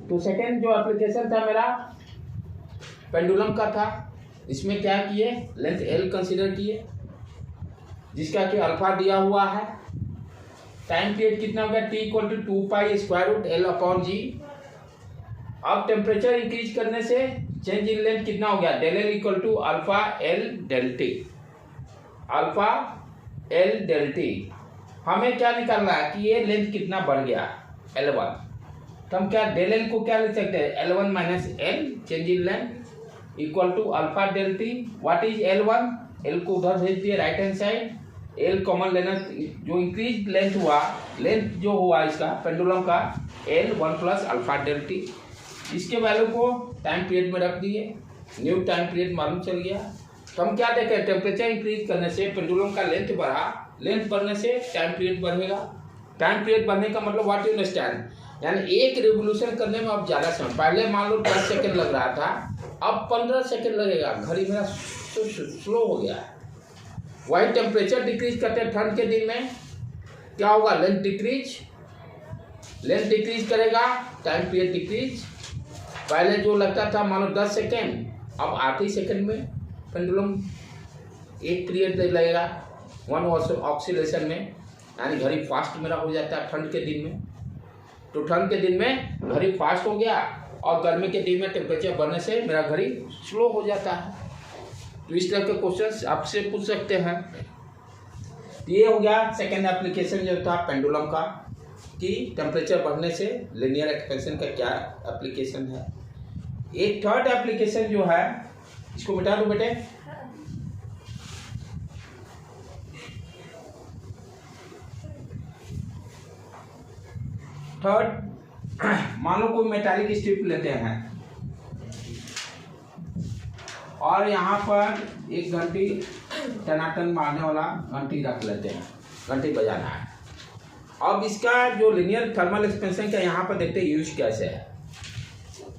तो सेकेंड जो एप्लीकेशन था मेरा पेंडुलम का था, इसमें क्या किए, लेंथ एल कंसीडर किए जिसका कि अल्फा दिया हुआ है। टाइम पीरियड कितना हो गया, T=2π√L/G। अब टेम्परेचर इंक्रीज करने से चेंज इन लेंथ कितना हो गया, del L equal to alpha L del T. Alpha L del T हमें क्या निकालना है कि ये लेंथ कितना बढ़ गया L1, तो हम क्या डेल एल को क्या लिख सकते हैं, L1 minus L change in length equal to alpha del T. What is L1, L को उधर भेज दिए right hand side, L common लेना, जो इंक्रीज लेंथ हुआ, लेंथ जो हुआ इसका पेंडुलम का L1 plus alpha del T. इसके वैल्यू को टाइम पीरियड में रख दिए, न्यू टाइम पीरियड मालूम चल गया। तो हम क्या देखें, टेम्परेचर इंक्रीज करने से पेंडुलम का लेंथ बढ़ा, लेंथ बढ़ने से टाइम पीरियड बढ़ेगा। टाइम पीरियड बढ़ने का मतलब व्हाट यू अंडरस्टैंड, यानी एक रिवोल्यूशन करने में अब ज़्यादा समय, पहले मान लो 10 सेकेंड लग रहा था, अब 15 सेकेंड लगेगा। घड़ी मेरा स्लो हो गया। वही टेम्परेचर डिक्रीज करते हैं ठंड के दिन में, क्या होगा, लेंथ डिक्रीज करेगा, टाइम पीरियड डिक्रीज। पहले जो लगता था मान लो 10 सेकेंड, अब 8 ही सेकेंड में पेंडुलम एक पीरियड लगेगा 1 ऑक्सीलेशन में, यानी घड़ी फास्ट मेरा हो जाता है ठंड के दिन में। तो ठंड के दिन में घड़ी फास्ट हो गया और गर्मी के दिन में टेम्परेचर बढ़ने से मेरा घड़ी स्लो हो जाता है। तो इस तरह के क्वेश्चंस आपसे पूछ सकते हैं। ये हो गया सेकेंड एप्लीकेशन जो था पेंडुलम का, कि टेम्परेचर बढ़ने से लिनियर एक्सपेंशन का क्या एप्लीकेशन है। एक थर्ड एप्लीकेशन जो है, इसको मिटा दो बेटे, थर्ड, मान लो कोई मेटालिक स्ट्रिप लेते हैं और यहाँ पर एक घंटी टनाटन मारने वाला घंटी रख लेते हैं, घंटी बजाना है। अब इसका जो लिनियर थर्मल एक्सपेंशन का यहाँ पर देखते हैं यूज कैसे है।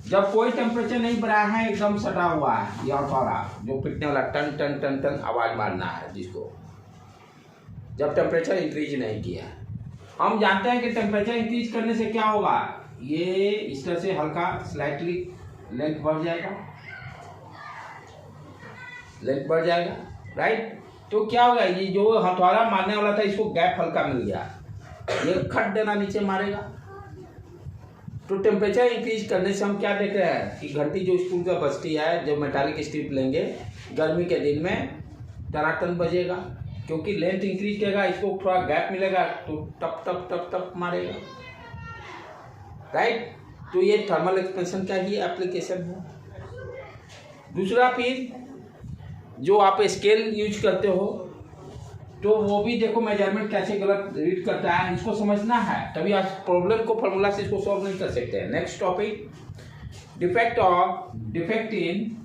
जब कोई टेम्परेचर नहीं बढ़ा है, एकदम सटा हुआ है, ये हथौड़ा जो पिटने वाला टन टन टन टन आवाज मारना है जिसको, जब टेम्परेचर इंक्रीज नहीं किया। हम जानते हैं कि टेम्परेचर इंक्रीज करने से क्या होगा, ये इस तरह से हल्का स्लाइटली लेंथ बढ़ जाएगा, राइट। तो क्या होगा, ये जो हथौड़ा मारने वाला था इसको गैप हल्का मिल गया, ये खट देना नीचे मारेगा। तो टेम्परेचर इंक्रीज करने से हम क्या देख रहे हैं कि घंटी जो स्कूल का बजती है, जब मेटालिक स्ट्रिप लेंगे गर्मी के दिन में टनाटन बजेगा, क्योंकि लेंथ इंक्रीज करेगा, इसको थोड़ा गैप मिलेगा तो टप टप टप टप मारेगा, राइट। तो ये थर्मल एक्सपेंशन का ही एप्लीकेशन है। दूसरा फिर जो आप स्केल यूज करते हो, तो वो भी देखो मेजरमेंट कैसे गलत रीड करता है, इसको समझना है, तभी आज प्रॉब्लम को फॉर्मूला से इसको सॉल्व नहीं कर सकते हैं। Next topic, defect in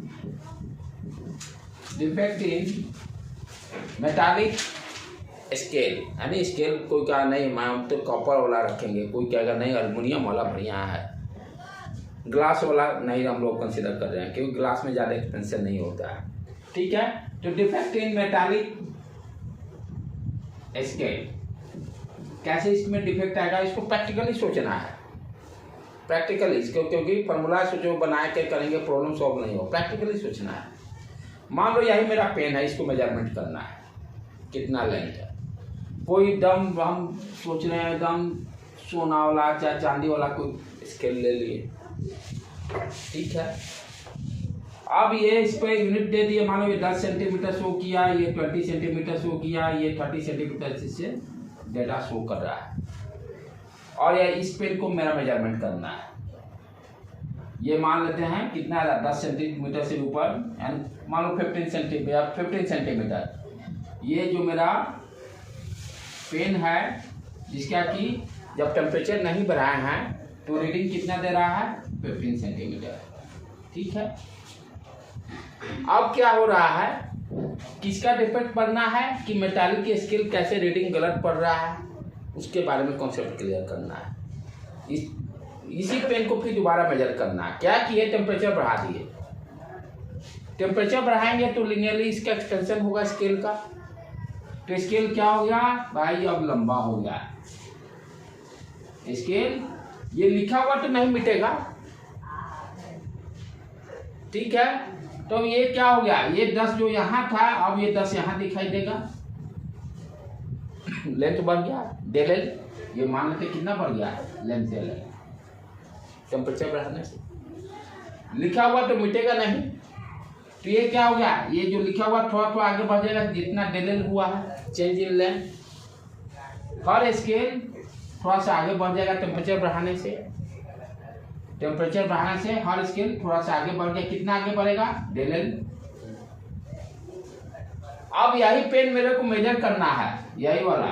metallic scale, यानी स्केल कोई कहा नहीं मैं तो कॉपर वाला रखेंगे, कोई कहेगा नहीं एल्युमिनियम वाला बढ़िया है, ग्लास वाला नहीं हम लोग कंसिडर कर रहे हैं क्योंकि ग्लास में ज़्यादा एक्सपेंशन नहीं होता है, ठीक है। तो डिफेक्ट इन मेटालिक स्केल, कैसे इसमें डिफेक्ट आएगा, इसको प्रैक्टिकली सोचना है, प्रैक्टिकली इसको, क्योंकि फॉर्मूला जो बना के करेंगे प्रॉब्लम सॉल्व नहीं हो, प्रैक्टिकली सोचना है। मान लो यही मेरा पेन है, इसको मेजरमेंट करना है कितना लेंथ है, कोई दम हम सोच रहे हैं एकदम सोना वाला चाहे चांदी वाला कोई स्केल ले लिए, ठीक है। अब ये इस पर यूनिट दे दिए, मानो ये 10 सेंटीमीटर शो किया, ये 20 सेंटीमीटर शो किया, ये 30 सेंटीमीटर से डेटा शो कर रहा है, और ये इस पेन को मेरा मेजरमेंट करना है। ये मान लेते हैं कितना है 10 सेंटीमीटर से ऊपर, एंड मान लो 15 सेंटीमीटर। ये जो मेरा पेन है जिसका कि जब टेम्परेचर नहीं बढ़ाया है तो रीडिंग कितना दे रहा है 15 सेंटीमीटर, ठीक है। अब क्या हो रहा है, किसका डिफेक्ट पढ़ना है कि मेटालिक की स्केल कैसे रीडिंग गलत पढ़ रहा है, उसके बारे में कॉन्सेप्ट क्लियर करना है। इसी पेन को फिर दोबारा मेजर करना है। क्या किए, टेम्परेचर बढ़ा दिए, टेम्परेचर बढ़ाएंगे तो लिनियरली इसका एक्सटेंशन होगा स्केल का, तो स्केल क्या हो गया भाई, अब लंबा हो गया स्केल। ये लिखा हुआ तो नहीं मिटेगा, ठीक है, तो ये क्या हो गया, ये 10 जो यहाँ था अब ये 10 यहाँ दिखाई देगा, लेंथ बढ़ गया डेल एल, ये मान लेते कितना बढ़ गया लेंथ डेल एल टेम्परेचर बढ़ाने से। लिखा हुआ तो मिटेगा नहीं, तो ये क्या हो गया, ये जो लिखा हुआ थोड़ा थोड़ा आगे बढ़ जाएगा जितना डेल एल हुआ है change in length, her scale थोड़ा सा आगे बढ़ जाएगा टेम्परेचर बढ़ाने से। टेम्परेचर बढ़ाने से हर स्केल थोड़ा सा आगे बढ़ गया, कितना आगे बढ़ेगा डेल एल। अब यही पेन मेरे को मेजर करना है, यही वाला,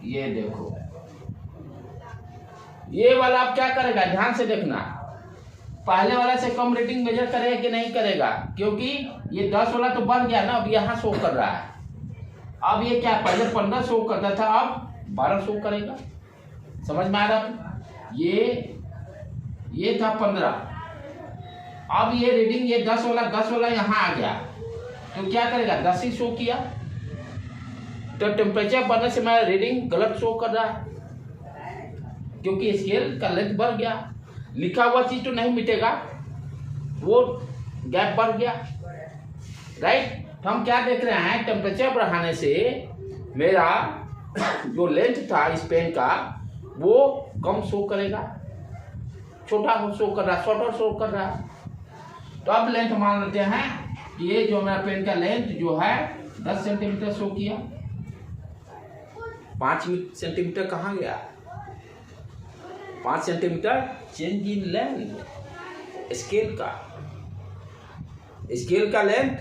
ये देखो ये वाला अब क्या करेगा, ध्यान से देखना, पहले वाला से कम रीडिंग मेजर करेगा कि नहीं करेगा, क्योंकि ये 10 वाला तो बढ़ गया ना, अब यहाँ शो कर रहा है। अब ये क्या, पहले 15 शो करता था अब 12 शो करेगा, समझ में आ रहा, ये था 15, अब ये रीडिंग ये 10 वाला यहाँ आ गया, तो क्या करेगा 10 ही शो किया, तो टेम्परेचर बढ़ने से मेरा रीडिंग गलत शो कर रहा है, क्योंकि स्केल का लेंथ बढ़ गया। लिखा हुआ चीज तो नहीं मिटेगा, वो गैप बढ़ गया, राइट। तो हम क्या देख रहे हैं, टेम्परेचर बढ़ाने से मेरा जो लेंथ था इस पेन का वो कम शो करेगा, छोटा शो कर रहा, शॉर्टर शो कर रहा। तो अब लेंथ मान लेते हैं, ये जो मेरा पेन का लेंथ जो है 10 सेंटीमीटर शो किया, 5 सेंटीमीटर कहाँ गया, 5 centimetre change in length scale का लेंथ।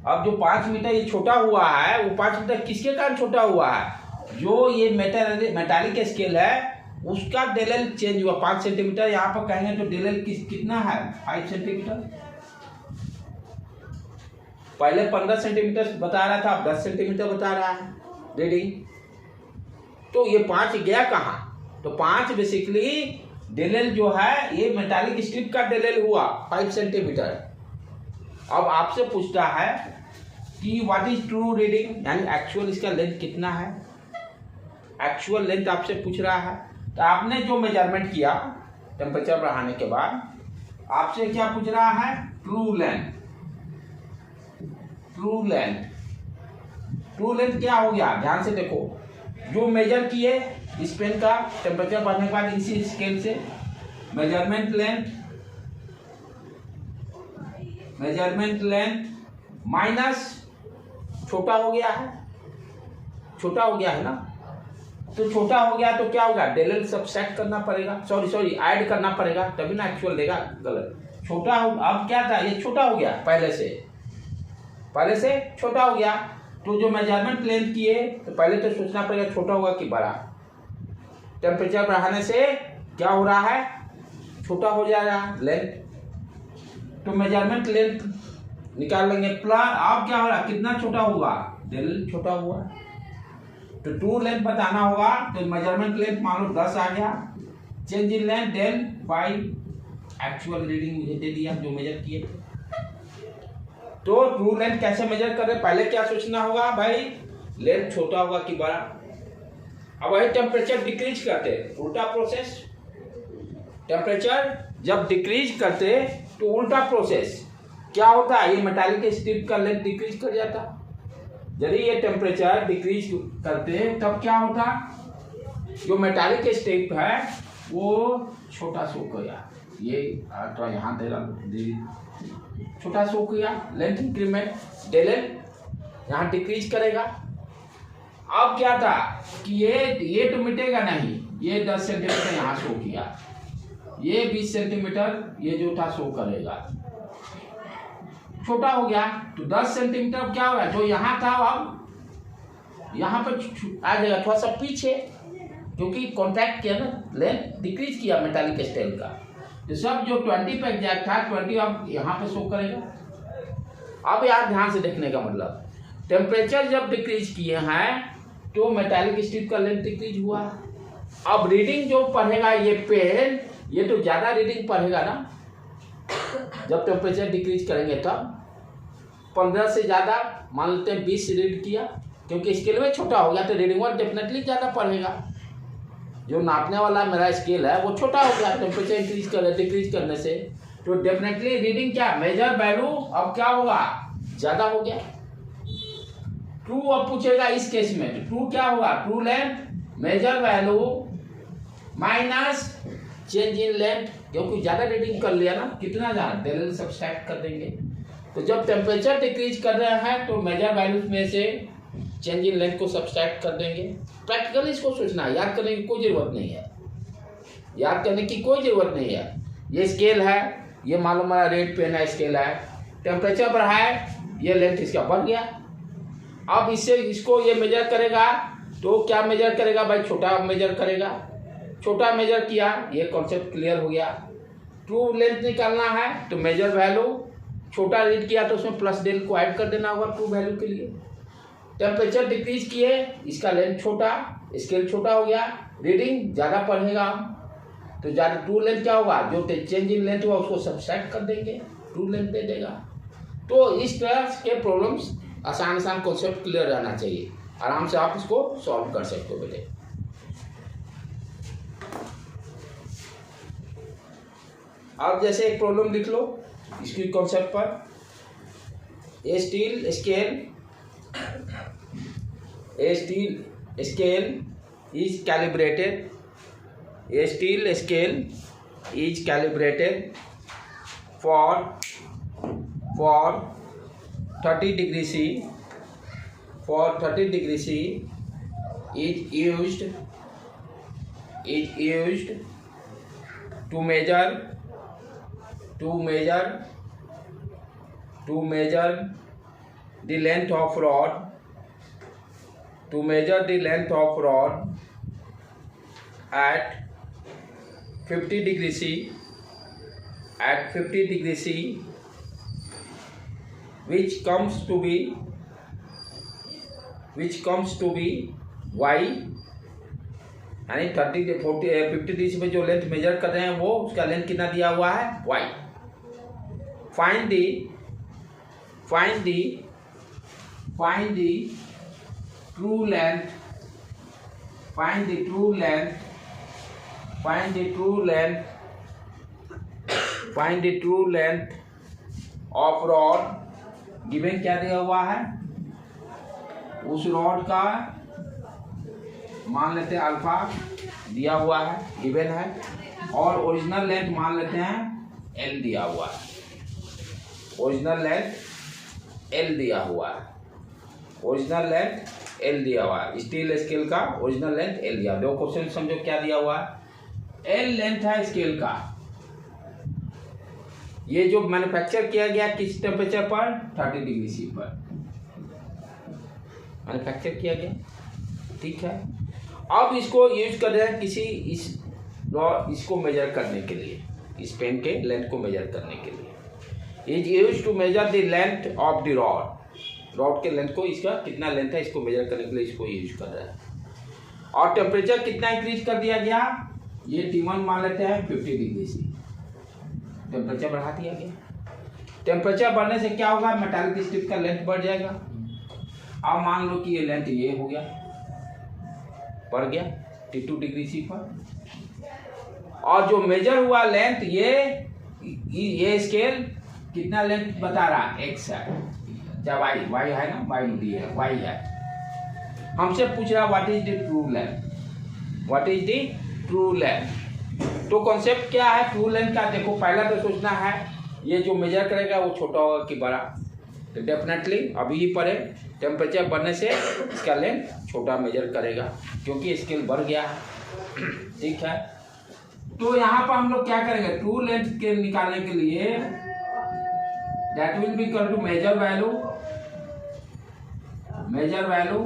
अब जो 5 मीटर ये छोटा हुआ है, वो 5 मीटर किसके कारण छोटा हुआ है, जो ये मेटालिक स्केल है उसका डेल एल चेंज हुआ 5 सेंटीमीटर। यहाँ पर कहेंगे तो डेल एल कितना है 5 सेंटीमीटर, पहले 15 सेंटीमीटर बता रहा था, अब 10 सेंटीमीटर बता रहा है रीडिंग। तो ये 5 गया कहाँ, तो 5 बेसिकली डेल एल जो है ये मेटालिक स्ट्रिप का डेल एल हुआ 5 सेंटीमीटर। अब आपसे पूछता है कि व्हाट इज ट्रू रीडिंग, यानी एक्चुअल इसका लेंथ कितना है, एक्चुअल लेंथ आपसे पूछ रहा है। तो आपने जो मेजरमेंट किया टेम्परेचर बढ़ाने के बाद, आपसे क्या पूछ रहा है, ट्रू लेंथ। ट्रू लेंथ क्या हो गया, ध्यान से देखो, जो मेजर किए इस पेन का टेम्परेचर बढ़ने के बाद इसी स्केल से मेजरमेंट लेंथ माइनस छोटा हो गया है ना, तो छोटा हो गया तो क्या होगा, डेल एल सब्ट्रैक्ट करना पड़ेगा, सॉरी ऐड करना पड़ेगा, तभी ना एक्चुअल देगा, गलत। छोटा हो, अब क्या था, ये छोटा हो गया, पहले से छोटा हो गया, तो जो मेजरमेंट लेंथ किए तो पहले तो सोचना पड़ेगा छोटा होगा कि बड़ा। टेम्परेचर बढ़ाने से क्या हो रहा है, छोटा हो जा रहा है लेंथ, तो मेजरमेंट लेंथ निकाल लेंगे प्लस, अब क्या हो रहा है, कितना छोटा हुआ, डेल छोटा हुआ, तो ट्रू लेंथ बताना होगा, तो मेजरमेंट लेंथ मान लो 10 आ गया, change in length del by actual reading मुझे दे दिया जो मेजर किए थे। तो ट्रू लेंथ कैसे मेजर करें, पहले क्या सोचना होगा भाई, लेंथ छोटा होगा कि बड़ा। अब वही टेम्परेचर डिक्रीज करते, उल्टा प्रोसेस, टेम्परेचर जब डिक्रीज करते तो उल्टा प्रोसेस क्या होता है, ये मेटालिक स्ट्रिप का लेंथ डिक्रीज कर जाता। यदि ये टेम्परेचर डिक्रीज करते तब क्या होता, जो मेटालिक स्ट्रिप है वो छोटा शो किया, ये तो यहाँ छोटा शो किया, लेंथ इंक्रीमेंट डेल एल यहाँ डिक्रीज करेगा। अब क्या था कि ये तो मिटेगा नहीं, ये 10 सेंटीमीटर यहाँ शो किया, ये 20 सेंटीमीटर ये जो था शो करेगा, छोटा हो गया, तो 10 सेंटीमीटर क्या होगा, जो यहाँ था अब यहाँ पर आ जाएगा थोड़ा सा पीछे, क्योंकि कॉन्ट्रैक्ट किया ना, लेंथ डिक्रीज किया मेटालिक स्केल का, तो सब जो 20 पे एग्जैक्ट था 20 अब यहाँ पे शो करेगा। अब यार ध्यान से देखने का मतलब, टेम्परेचर जब डिक्रीज किए हैं तो मेटालिक स्ट्रिप का लेंथ डिक्रीज हुआ। अब रीडिंग जो पढ़ेगा ये पेन, ये तो ज़्यादा रीडिंग पढ़ेगा ना, जब टेम्परेचर डिक्रीज करेंगे तब 15 से ज़्यादा, मान लेते हैं 20 रीड किया, क्योंकि स्केल में छोटा हो गया तो रीडिंग वन डेफिनेटली ज़्यादा पढ़ेगा। जो नापने वाला मेरा स्केल है वो छोटा हो गया टेम्परेचर इंक्रीज कर डिक्रीज करने से, तो डेफिनेटली रीडिंग क्या, मेजर वैल्यू अब क्या होगा, ज्यादा हो गया। ट्रू अब पूछेगा इस केस में, तो ट्रू क्या होगा, true length major value minus change in length, क्योंकि ज्यादा रीडिंग कर लिया ना, कितना ज्यादा, डेल सब्सट्रैक्ट कर देंगे। तो जब टेम्परेचर डिक्रीज कर रहे हैं तो मेजर वैल्यूज में से चेंज इन लेंथ को सब्सट्रैक्ट कर देंगे। प्रैक्टिकली इसको सोचना है, याद करने की कोई जरूरत नहीं है, याद करने की कोई जरूरत नहीं है। ये स्केल है, ये मालूम है रेड पेन है, स्केल है, टेम्परेचर बढ़ा है, ये लेंथ इसका बढ़ गया। अब इससे इसको ये मेजर करेगा तो क्या मेजर करेगा भाई, छोटा मेजर करेगा, छोटा मेजर किया, ये कॉन्सेप्ट क्लियर हो गया। ट्रू लेंथ निकालना है तो मेजर वैल्यू छोटा रीड किया तो उसमें प्लस डेल को ऐड कर देना होगा ट्रू वैल्यू के लिए। टेम्परेचर डिक्रीज किए, इसका लेंथ छोटा, स्केल छोटा हो गया, रीडिंग ज़्यादा पढ़ेगा, तो ज़्यादा ट्रू लेंथ क्या होगा, जो चेंज इन लेंथ हुआ उसको सब्सट्रैक्ट कर देंगे, ट्रू लेंथ दे देगा। तो इस तरह के प्रॉब्लम्स आसान आसान कॉन्सेप्ट क्लियर रहना चाहिए, आराम से आप इसको सॉल्व कर सकते हो बेटे। अब जैसे एक प्रॉब्लम लिख लो इसकी कॉन्सेप्ट पर, a steel scale is calibrated, a steel scale is calibrated for 30 degree C, for 30 degree C is used to measure the length of rod, to measure the length of rod at 50 degree C, at 50 degree C, which comes to be y, यानी 50 degree में जो length major कर रहे हैं वो उसका length कितना दिया हुआ है, y। Find the true length, find the true length of rod, given क्या दिया हुआ है, उस रॉड का मान लेते हैं अल्फा दिया हुआ है, गिवन है, और ओरिजिनल लेंथ मान लेते हैं एल दिया हुआ है, ओरिजिनल लेंथ एल दिया हुआ है, ओरिजिनल लेंथ एल दिया हुआ है, स्टील स्केल का ओरिजिनल लेंथ एल दिया। दो क्वेश्चन समझो क्या दिया हुआ है, एल लेंथ है स्केल का, ये जो मैन्युफैक्चर किया गया किस टेम्परेचर पर, 30 डिग्री सी पर मैन्युफैक्चर किया गया, ठीक है। अब इसको यूज कर रहे हैं किसी इसको मेजर करने के लिए, इस पेन के लेंथ को मेजर करने के लिए, is use to measure the length of the rod के लेंथ को, इसका कितना लेंथ है इसको मेजर करने के लिए इसको यूज कर रहे हैं। और टेम्परेचर कितना इंक्रीज कर दिया गया, ये T1 मान लेते हैं 50 डिग्री से, टेम्परेचर बढ़ा दिया गया। टेम्परेचर बढ़ने से क्या होगा, मेटालिक स्ट्रिप का लेंथ बढ़ जाएगा। अब मान लो कि ये लेंथ ये हो गया, बढ़ गया T2 डिग्री सी पर, और जो मेजर हुआ लेंथ ये स्केल कितना लेंथ बता रहा, x है, या y है ना, y डी है, y है। हमसे पूछ रहा what is the true length, what is the true length. तो कॉन्सेप्ट क्या है ट्रू लेंथ का, देखो पहला तो सोचना है ये जो मेजर करेगा वो छोटा होगा कि बड़ा, तो डेफिनेटली अभी ही पढ़े, टेम्परेचर बढ़ने से इसका लेंथ छोटा मेजर करेगा क्योंकि स्केल बढ़ गया है, ठीक है। तो यहाँ पर हम लोग क्या करेंगे, ट्रू लेंथ के निकालने के लिए that will be equal to measure value,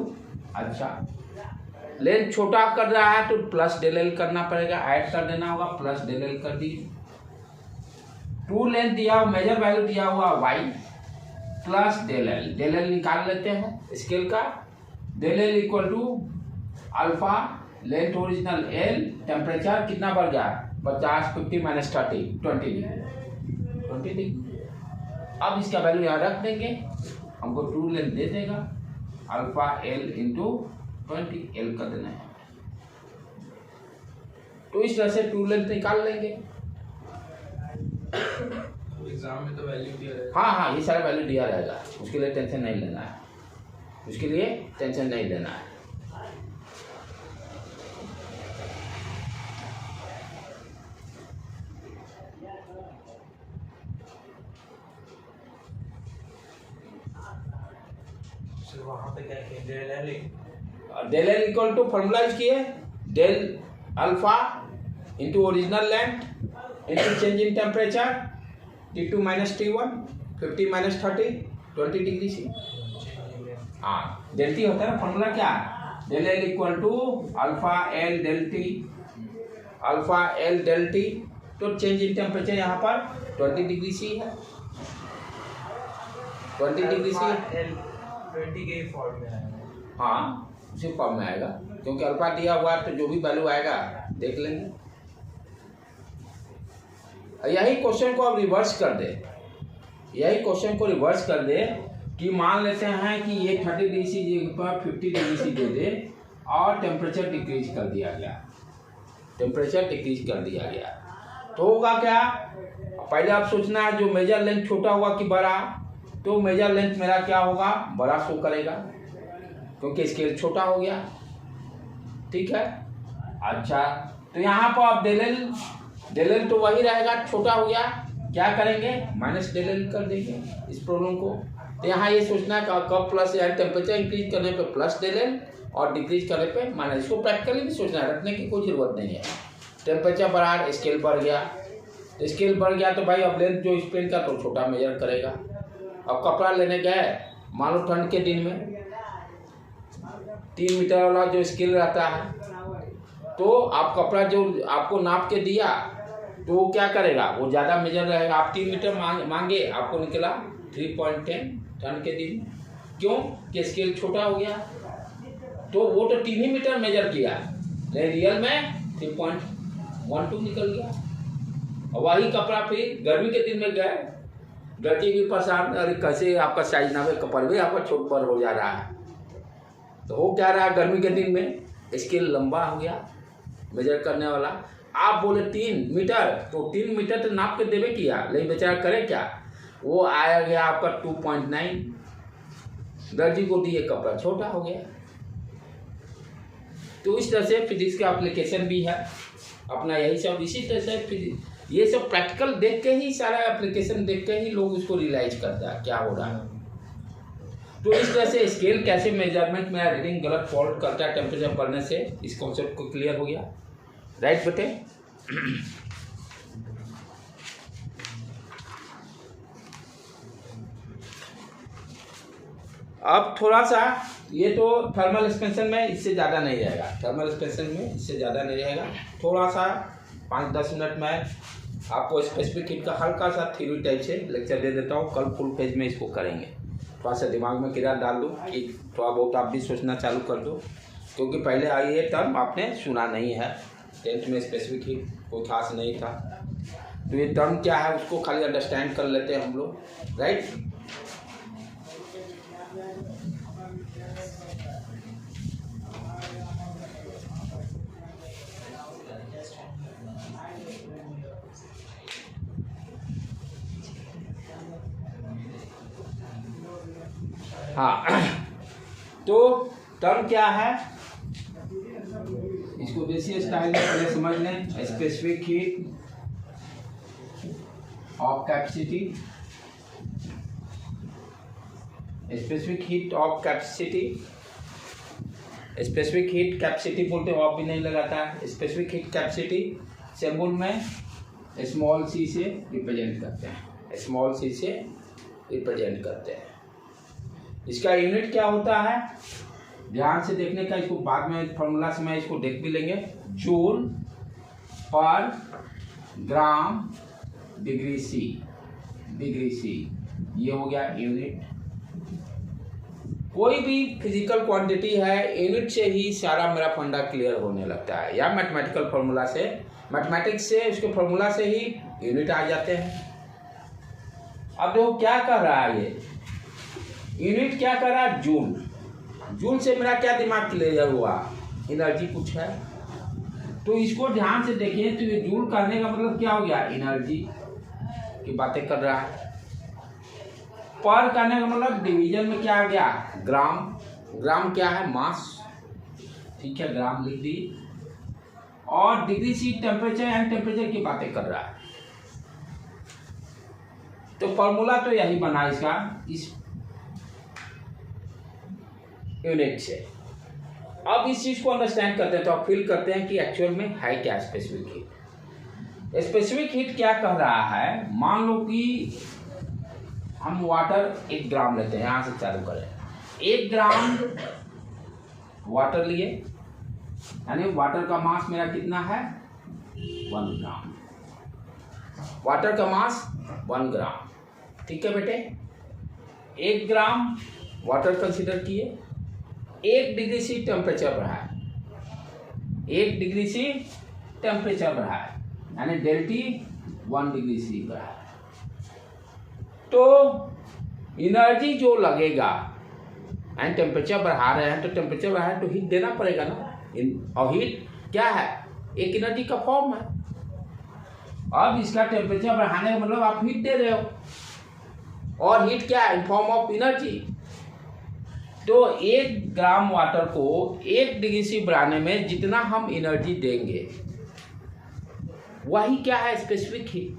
अच्छा लेंथ छोटा कर रहा है तो प्लस डेल एल करना पड़ेगा, ऐड कर देना होगा, प्लस डेल एल कर दीजिए। ट्रू लेंथ दिया हुआ, मेजर वैल्यू दिया हुआ y प्लस डेल एल निकाल लेते हैं स्केल का, del L equal to alpha length original L, temperature कितना बढ़ गया 50 50 माइनस 30 20 डिग्री। अब इसका वैल्यू यहाँ रख देंगे, हमको ट्रू लेंथ दे देगा अल्फा एल इंटू 20 एल कर देना है। तो इस तरह से ट्रू लेंथ निकाल लेंगे। एग्जाम में तो वैल्यू दिया रहेगा। हाँ हाँ, ये सारा वैल्यू दिया रहेगा, उसके लिए टेंशन नहीं लेना है, उसके लिए टेंशन नहीं लेना है। वहाँ पे क्या किया, del L equal to formula इसकी है del alpha into original length into change in temperature T2 minus T1 50 minus 30 20 degree C. हाँ, डेल टी होता है ना, फॉर्मूला क्या है, del L equal to alpha L del T, alpha L del T. तो change in temperature यहाँ पर 20 degree सी है, 20 डिग्री सी 20 के फॉर्म में आएगा। हाँ, उसी फॉर्म में आएगा, क्योंकि अल्फा दिया हुआ है तो जो भी वैल्यू आएगा देख लेंगे। यही क्वेश्चन को अब रिवर्स कर दे, यही क्वेश्चन को रिवर्स कर दे कि मान लेते हैं कि ये 30 डिग्री सी जगह पर 50 डिग्री सी दे दे और टेम्परेचर डिक्रीज कर दिया गया, टेम्परेचर डिक्रीज कर दिया गया, तो होगा क्या। पहले आप सोचना है जो मेजर लेंथ छोटा हुआ कि बड़ा, तो मेजर लेंथ मेरा क्या होगा, बड़ा शो करेगा क्योंकि स्केल छोटा हो गया, ठीक है। अच्छा, तो यहाँ पर आप डेल एल तो वही रहेगा, छोटा हो गया, क्या करेंगे माइनस डेल एल कर देंगे इस प्रॉब्लम को। तो यहाँ ये सोचना है कब प्लस या टेम्परेचर इंक्रीज करने पे प्लस डेल एल और डिक्रीज करने पे माइनस। इसको प्रैक्टिकली भी सोचना है, रखने की कोई जरूरत नहीं है। टेम्परेचर बढ़ा, स्केल बढ़ गया, तो स्केल बढ़ गया तो भाई अब लेंथ जो स्पेन का तो छोटा मेजर करेगा। अब कपड़ा लेने गए, मान लो ठंड के दिन में 3 मीटर वाला जो स्केल रहता है, तो आप कपड़ा जो आपको नाप के दिया तो वो क्या करेगा, वो ज़्यादा मेजर रहेगा। आप 3 मीटर मांगे, आपको निकला 3.10 ठंड के दिन, क्यों कि स्केल छोटा हो गया, तो वो तो 3 ही मीटर मेजर किया, लेकिन रियल में 3.12 निकल गया। और वही कपड़ा फिर गर्मी के दिन में गए, गर्मी भी पसंद, अरे कैसे आपका साइज ना कपड़ भी आपका छोट बड़ हो जा रहा है, तो हो क्या रहा है, गर्मी के दिन में स्केल लंबा हो गया मेजर करने वाला। आप बोले 3 मीटर, तो 3 मीटर तो नाप के देवे किया, लेकिन बेचारा करे क्या, वो आया गया आपका 2.9, दर्जी को दिए कपड़ा छोटा हो गया। तो इस तरह से फिजिक्स का एप्लीकेशन भी है अपना, यही सब इसी तरह से ये सब प्रैक्टिकल देख के ही, सारा एप्लीकेशन देख के ही लोग उसको रियलाइज करता है क्या हो रहा है। तो इस तरह से स्केल कैसे मेजरमेंट में रीडिंग गलत फॉल्ट करता है टेम्परेचर बढ़ने से, इस कॉन्सेप्ट को क्लियर हो गया, राइट बेटे। अब थोड़ा सा ये तो थर्मल एक्सपेंशन में इससे ज़्यादा नहीं रहेगा, थर्मल एक्सपेंशन में इससे ज़्यादा नहीं रहेगा, थोड़ा सा 5-10 मिनट में आपको स्पेसिफिक हीट का हल्का सा थ्योरी टाइप से लेक्चर दे देता हूँ। कल फुल पेज में इसको करेंगे, थोड़ा सा दिमाग में किराया डाल दो कि थोड़ा बहुत आप भी सोचना चालू कर दो, क्योंकि पहले आई ये टर्म आपने सुना नहीं है, 10th में स्पेसिफिक हीट कोई खास नहीं था, तो ये टर्म क्या है उसको खाली अंडरस्टैंड कर लेते हैं हम लोग, राइट। हाँ, तो टर्म क्या है, इसको देसी स्टाइल में पहले समझ लें। Specific heat of capacity, specific heat of capacity, specific heat capacity बोलते हो, आप भी नहीं लगाता है। स्पेसिफिक हीट कैपेसिटी सिंबल में स्मॉल सी से रिप्रेजेंट करते हैं, स्मॉल सी से रिप्रेजेंट करते हैं। इसका यूनिट क्या होता है, ध्यान से देखने का, इसको बाद में फॉर्मूला से मैं इसको देख भी लेंगे। जूल पर gram degree C, degree C, ये हो गया यूनिट। कोई भी फिजिकल क्वांटिटी है, यूनिट से ही सारा मेरा फंडा क्लियर होने लगता है, या मैथमेटिकल फार्मूला से, मैथमेटिक्स से उसके फार्मूला से ही यूनिट आ जाते हैं। अब देखो क्या कर रहा है ये यूनिट, क्या कर रहा है, जूल। जूल से मेरा क्या दिमाग क्लियर हुआ, एनर्जी कुछ है, तो इसको ध्यान से देखिए, तो ये जूल करने का मतलब क्या हो गया, एनर्जी। की बातें कर रहा है। पर करने का मतलब डिवीजन में क्या आ गया, ग्राम। ग्राम क्या है, मास, ठीक है, ग्राम लिख दी। और degree C temperature and temperature की बातें कर रहा है। तो फॉर्मूला तो यही बना इसका, इस यूनिट से। अब इस चीज को अंडरस्टैंड करते हैं तो आप फील करते हैं कि एक्चुअल में है क्या स्पेसिफिक हीट। स्पेसिफिक हीट क्या कह रहा है, मान लो कि हम वाटर 1 ग्राम लेते हैं, यहां से चालू करें। 1 ग्राम वाटर लिए, यानी वाटर का मास मेरा कितना है, 1 ग्राम। वाटर का मास 1 ग्राम, ठीक है बेटे। 1 ग्राम वाटर कंसीडर किए, 1 डिग्री सी टेम्परेचर बढ़ा है, 1 डिग्री सी टेम्परेचर बढ़ा है, यानी डेल्टी 1 डिग्री सी बढ़ा है। तो एनर्जी जो लगेगा, एंड टेम्परेचर बढ़ा रहे हैं तो टेम्परेचर बढ़ा है तो हीट देना पड़ेगा ना। और हीट क्या है, एक एनर्जी का फॉर्म है। अब इसका टेम्परेचर बढ़ाने का मतलब आप हीट दे रहे हो, और हीट क्या है, इन फॉर्म ऑफ एनर्जी। तो 1 ग्राम वाटर को 1 डिग्री सी बढ़ाने में जितना हम एनर्जी देंगे वही क्या है, स्पेसिफिक हीट।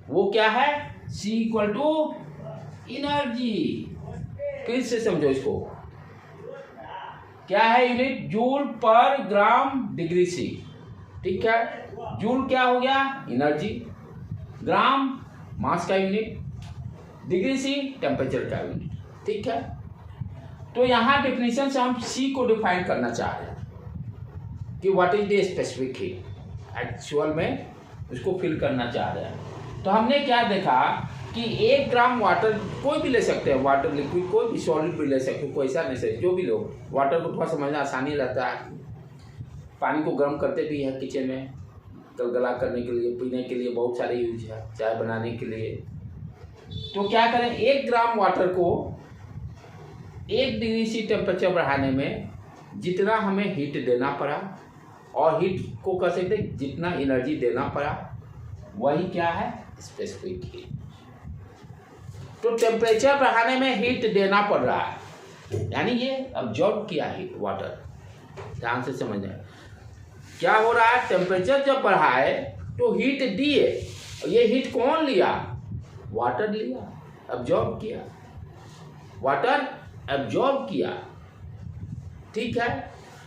वो क्या है, C इक्वल टू एनर्जी। फिर से समझो इसको, क्या है यूनिट, जूल पर ग्राम डिग्री सी, ठीक है। जूल क्या हो गया, एनर्जी, ग्राम मास का यूनिट, डिग्री सी टेम्परेचर का यूनिट, ठीक है। तो यहाँ डेफिनेशन से हम C को डिफाइन करना चाह रहे हैं कि what is the specific heat, actual में उसको फिल करना चाह रहे हैं। तो हमने क्या देखा कि 1 ग्राम वाटर, कोई भी ले सकते हैं, वाटर लिक्विड कोई भी सॉलिड भी ले सकते हो, कोई ऐसा नहीं सकते, जो भी लो। वाटर को थोड़ा समझना आसानी रहता है। पानी को गर्म करते भी हैं किचन में, गलगला करने के लिए, पीने के लिए बहुत सारे यूज है, चाय बनाने के लिए। तो क्या करें, 1 ग्राम वाटर को 1 डिग्री सी टेम्परेचर बढ़ाने में जितना हमें हीट देना पड़ा, और हीट को कह सकते जितना एनर्जी देना पड़ा, वही क्या है, स्पेसिफिक हीट। तो टेम्परेचर बढ़ाने में हीट देना पड़ रहा है, यानी ये अब्जॉर्ब किया हीट वाटर। ध्यान से समझना, क्या हो रहा है, टेम्परेचर जब बढ़ाए तो हीट दिए, ये हीट कौन लिया, वाटर लिया, अब्जॉर्ब किया, वाटर अब्जॉर्ब किया, ठीक है।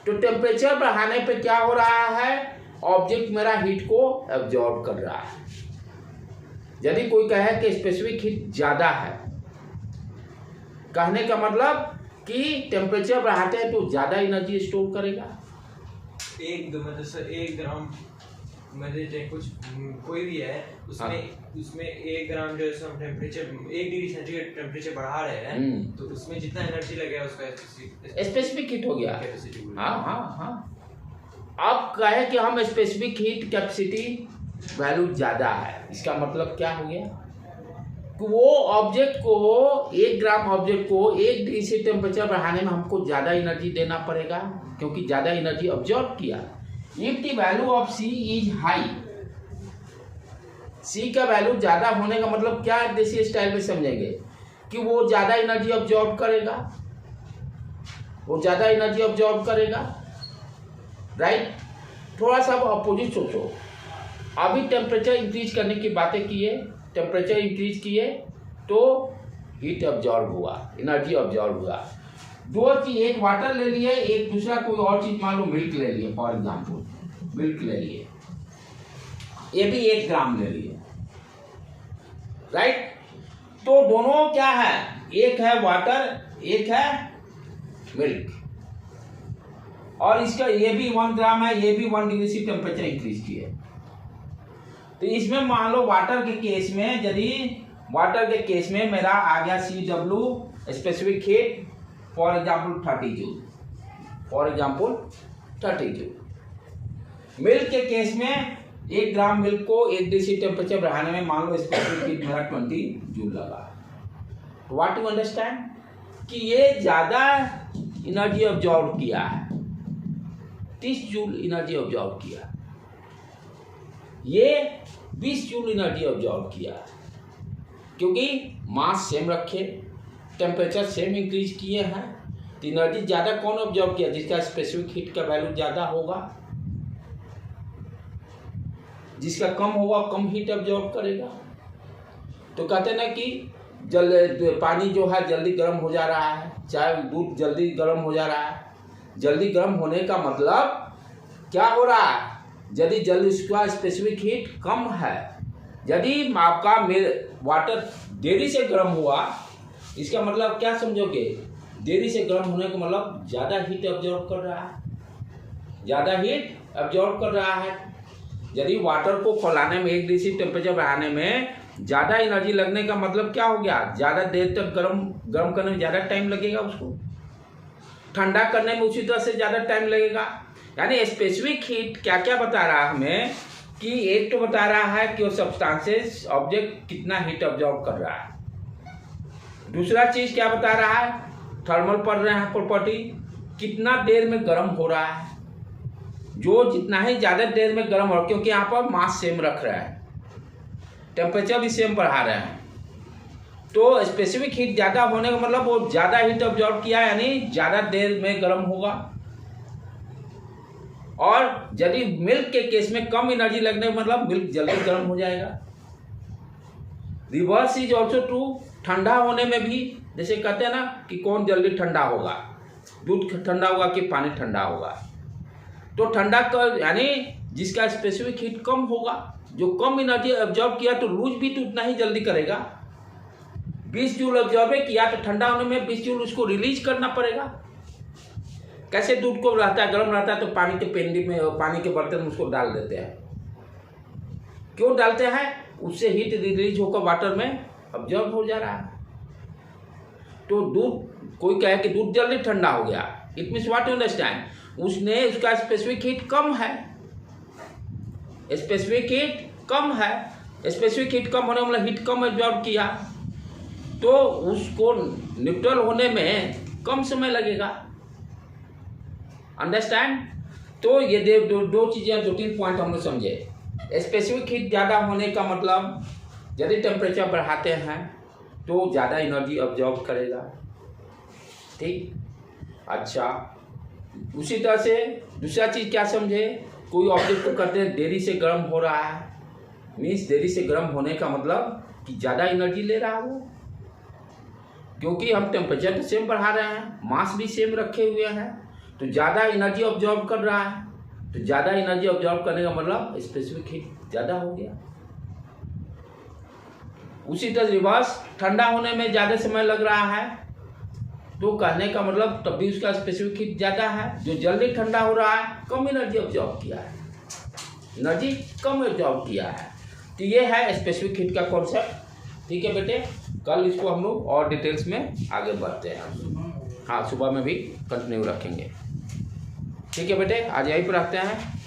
तो टेम्परेचर बढ़ाने पे क्या हो रहा है, ऑब्जेक्ट मेरा हीट को अब्जॉर्ब कर रहा है। यदि कोई कहे कि स्पेसिफिक हीट ज़्यादा है, कहने का मतलब कि टेम्परेचर बढ़ाते हैं तो ज़्यादा एनर्जी स्टोर करेगा। मतलब सर 1 ग्राम मतलब कुछ कोई भी है उसमें 1 ग्राम जो है हम टेम्परेचर 1 डिग्री सेंटीग्रेड टेम्परेचर बढ़ा रहे हैं, तो उसमें जितना एनर्जी लगेगा उसका स्पेसिफिक हीट हो गया। हाँ। अब कहे कि हम स्पेसिफिक हीट कैपेसिटी वैल्यू ज़्यादा है, इसका मतलब क्या हो गया कि वो ऑब्जेक्ट को, 1 ग्राम ऑब्जेक्ट को 1 डिग्री से टेम्परेचर बढ़ाने में हमको ज़्यादा एनर्जी देना पड़ेगा, क्योंकि ज़्यादा एनर्जी ऑब्जॉर्ब किया। If the value of C is high, C का वैल्यू ज़्यादा होने का मतलब क्या, देसी स्टाइल में समझेंगे कि वो ज़्यादा एनर्जी ऑब्जॉर्ब करेगा, वो ज़्यादा एनर्जी ऑब्जॉर्ब करेगा, राइट। थोड़ा सा अपोजिट सोचो, अभी टेम्परेचर इंक्रीज करने की बातें किए, टेम्परेचर इंक्रीज किए तो हीट ऑब्जॉर्ब हुआ, एनर्जी ऑब्जॉर्ब हुआ। 2 चीज, एक वाटर ले लिए, एक दूसरा कोई और चीज, मान लो मिल्क ले लिए, फॉर एग्जाम्पल मिल्क ले लिए, ये भी 1 ग्राम ले लिए, राइट। तो दोनों क्या है, एक है वाटर, एक है मिल्क, और इसका ये भी 1 ग्राम है, ये भी 1 डिग्री से टेम्परेचर इंक्रीज किए। तो इसमें मान लो वाटर के केस में, यदि वाटर के केस में मेरा आ गया CW specific heat for example 30 joule, for example 30 joule. Milk के केस में 1 ग्राम मिल्क को 1 डिग्री टेम्परेचर बढ़ाने में मान लो स्पेसिफिक हीट मेरा 20 जूल लगा। व्हाट यू अंडरस्टैंड कि ये ज़्यादा एनर्जी ऑब्जॉर्व किया है, 30 जूल एनर्जी ऑब्जॉर्व किया। ये 20 जूल एनर्जी ऑब्जॉर्व किया, क्योंकि मास सेम रखे, टेम्परेचर सेम इंक्रीज किए हैं, तो एनर्जी ज़्यादा कौन ऑब्जॉर्व किया? जिसका स्पेसिफिक हीट का वैल्यू ज़्यादा होगा, जिसका कम होगा कम हीट ऑब्जॉर्व करेगा। तो कहते हैं ना कि पानी जो है जल्दी गर्म हो जा रहा है, चाहे दूध जल्दी गर्म हो जा रहा है। जल्दी गर्म होने का मतलब क्या हो रहा है? यदि जल्दी उसका स्पेसिफिक हीट कम है, यदि आपका वाटर देरी से गर्म हुआ, इसका मतलब क्या समझोगे? देरी से गर्म होने का मतलब ज़्यादा हीट ऑब्जॉर्व कर रहा है, ज़्यादा हीट ऑब्जॉर्व कर रहा है। यदि वाटर को खौलाने में 1 डिग्री से टेम्परेचर बढ़ाने में ज़्यादा एनर्जी लगने का मतलब क्या हो गया? ज़्यादा देर तक गर्म करने में ज़्यादा टाइम लगेगा, उसको ठंडा करने में उसी तरह से ज़्यादा टाइम लगेगा। यानी स्पेसिफिक हीट क्या क्या बता रहा है हमें कि एक तो बता रहा है कि वो सब्सटेंसेस ऑब्जेक्ट कितना हीट ऑब्जॉर्व कर रहा है। दूसरा चीज़ क्या बता रहा है? थर्मल पढ़ रहे हैं प्रॉपर्टी, कितना देर में गर्म हो रहा है। जो जितना ही ज़्यादा देर में गर्म हो रहा है, क्योंकि यहाँ पर मास सेम रख रहा है, टेम्परेचर भी सेम बढ़ा रहे हैं, तो स्पेसिफिक हीट ज़्यादा होने का मतलब वो ज़्यादा हीट ऑब्जॉर्व किया, यानी ज़्यादा देर में गर्म होगा। और यदि मिल्क के केस में कम एनर्जी लगने का मतलब मिल्क जल्दी गर्म हो जाएगा। रिवर्स इज ऑल्सो ट्रू, ठंडा होने में भी, जैसे कहते हैं ना कि कौन जल्दी ठंडा होगा, दूध ठंडा होगा कि पानी ठंडा होगा। तो ठंडा कर यानी जिसका स्पेसिफिक हीट कम होगा, जो कम एनर्जी ऑब्जॉर्व किया तो लूज भी तो उतना ही जल्दी करेगा। 20 जूल ऑब्जॉर्व किया तो ठंडा होने में 20 जूल उसको रिलीज करना पड़ेगा। कैसे दूध को रहता है, गर्म रहता है तो पानी के पेंडी में, पानी के बर्तन में उसको डाल देते हैं। क्यों डालते हैं? उससे हीट रिलीज होकर वाटर में ऑब्जॉर्व हो जा रहा है। तो दूध, कोई कहे कि दूध जल्दी ठंडा हो गया, it means what you understand, उसने उसका स्पेसिफिक हीट कम है, स्पेसिफिक हीट कम है। स्पेसिफिक हीट कम होने मतलब हीट कम ऑब्जॉर्व किया, तो उसको न्यूट्रल होने में कम समय लगेगा। अंडरस्टैंड? तो ये दो चीज़ें, 2-3 पॉइंट हम लोग समझे। स्पेसिफिक हीट ज़्यादा होने का मतलब यदि टेम्परेचर बढ़ाते हैं तो ज़्यादा एनर्जी ऑब्जॉर्व करेगा, ठीक। अच्छा, उसी तरह से दूसरा चीज़ क्या समझे, कोई ऑब्जेक्ट को कहते हैं देरी से गर्म हो रहा है, मीन्स देरी से गर्म होने का मतलब कि ज़्यादा एनर्जी ले रहा है वो, क्योंकि हम टेम्परेचर तो सेम बढ़ा रहे हैं, मास भी सेम रखे हुए हैं, तो ज़्यादा एनर्जी ऑब्जॉर्व कर रहा है। तो ज़्यादा एनर्जी ऑब्जॉर्व करने का मतलब स्पेसिफिक हीट ज़्यादा हो गया। उसी तरह रिवर्स, ठंडा होने में ज़्यादा समय लग रहा है, तो कहने का मतलब तब भी उसका स्पेसिफिक हीट ज़्यादा है। जो जल्दी ठंडा हो रहा है कम एनर्जी ऑब्जॉर्व किया है, एनर्जी कम ऑब्जॉर्व किया है। तो ये है स्पेसिफिक हीट का कॉन्सेप्ट, ठीक है बेटे। कल इसको हम लोग और डिटेल्स में आगे बढ़ते हैं। हाँ, सुबह में भी कंटिन्यू रखेंगे, ठीक है बेटे। आज यहीं पर रखते हैं।